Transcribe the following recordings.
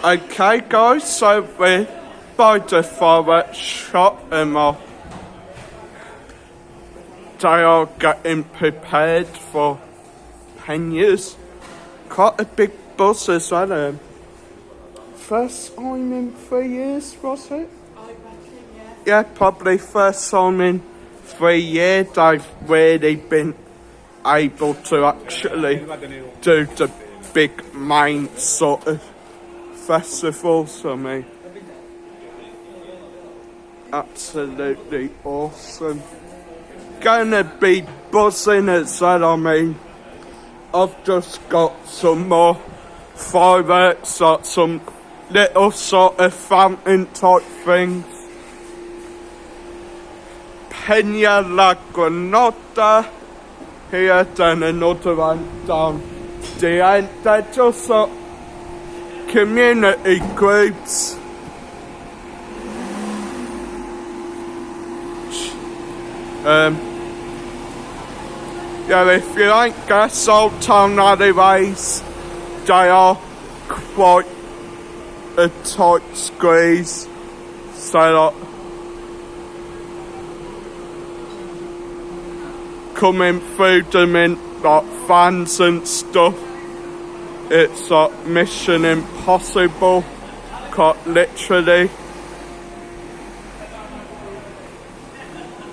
Okay guys, so we're by the fireworks shop and they are getting prepared for Peñas. Quite a big bus as well. First time in 3 years, was it? I reckon, yeah. Yeah, probably first time in 3 years they've really been able to actually do the big main sort of festivals for me. Absolutely awesome. Gonna be buzzing as well. I mean, I've just got some more fireworks, like some little sort of fountain type things. Peña La Granada here, then another one down the end. They're just like community groups. Yeah, if you ain't guess, Old Town alleyways, they are quite a tight squeeze. So like, coming through them in like vans and stuff, it's like mission impossible, quite literally.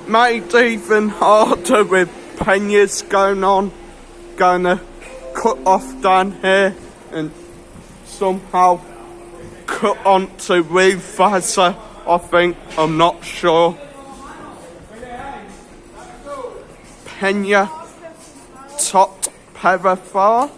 Made even harder with Peñas going on. Gonna cut off down here and somehow cut onto Rufasa, I think, I'm not sure. Peña Tot Perafar.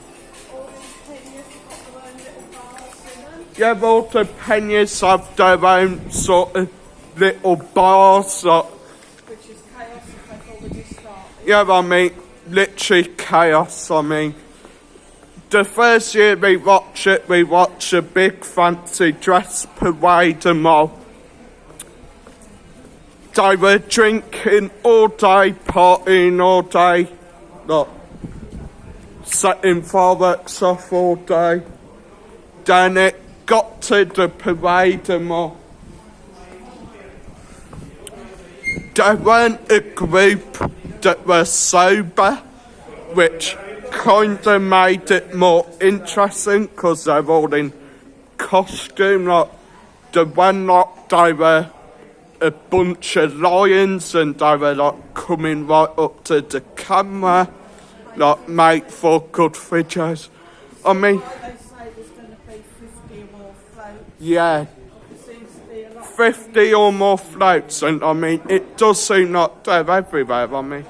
Yeah, all the Peñas have their own sort of little bars. Which is chaos if they already started. Yeah, I mean, literally chaos. I mean, the first year we watched a big fancy dress parade and all. They were drinking all day, partying all day, like, setting fireworks off all day. Then it got to the parade and all. There weren't a group that were sober, which kind of made it more interesting because they're all in costume. Like the one lot, they were a bunch of lions and they were like coming right up to the camera, like made for good videos. I mean, They say there's going to be 50 more floats. yeah. 50 or more floats, and I mean, it does seem like they're everywhere. I mean,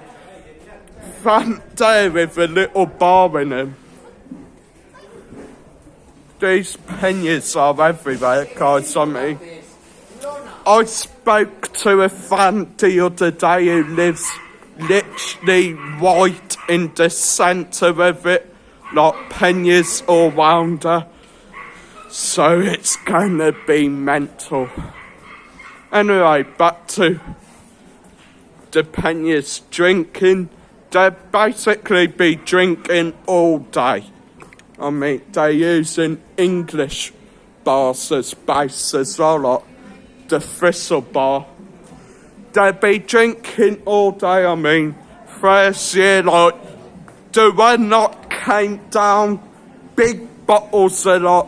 front there with a little bar in them. These Peñas are everywhere, guys. I mean, I spoke to a fan the other day who lives literally right in the centre of it, like Peñas all round her. So it's gonna be mental. Anyway, back to the Peñas drinking. They'll basically be drinking all day. I mean, they're using English bars as base as well, like the Thistle bar. They'll be drinking all day. I mean, first year, like, the one that came down, big bottles of like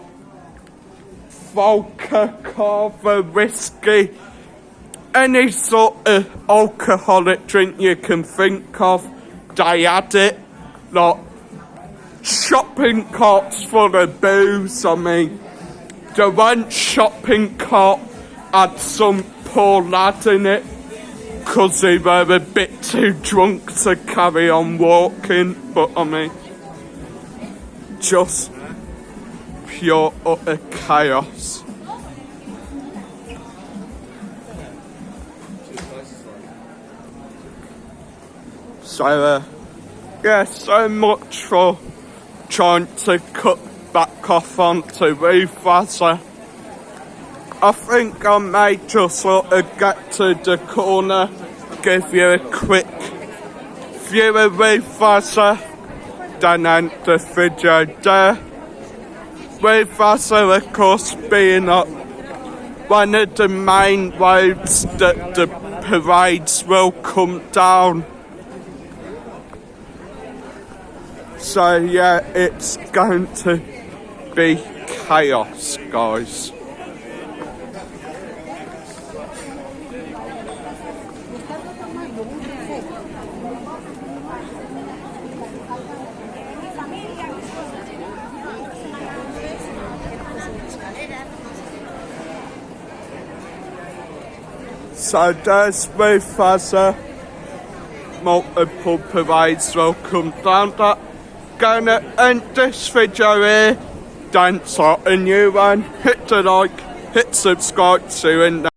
vodka, carver, whiskey, any sort of alcoholic drink you can think of, they had it. Like, shopping carts full of booze. I mean, the one shopping cart had some poor lad in it because they were a bit too drunk to carry on walking. But I mean, just pure utter chaos. So, yeah, so much for trying to cut back off onto Rufasa. I think I may just sort of get to the corner, give you a quick view of Rufasa, then end the video there. with us, of course, being up one of the main roads that the parades will come down. So yeah, it's going to be chaos, guys. So there's with us multiple parades will come down. That gonna end this video here. Don't start a new one. Hit the like, hit subscribe, see you in the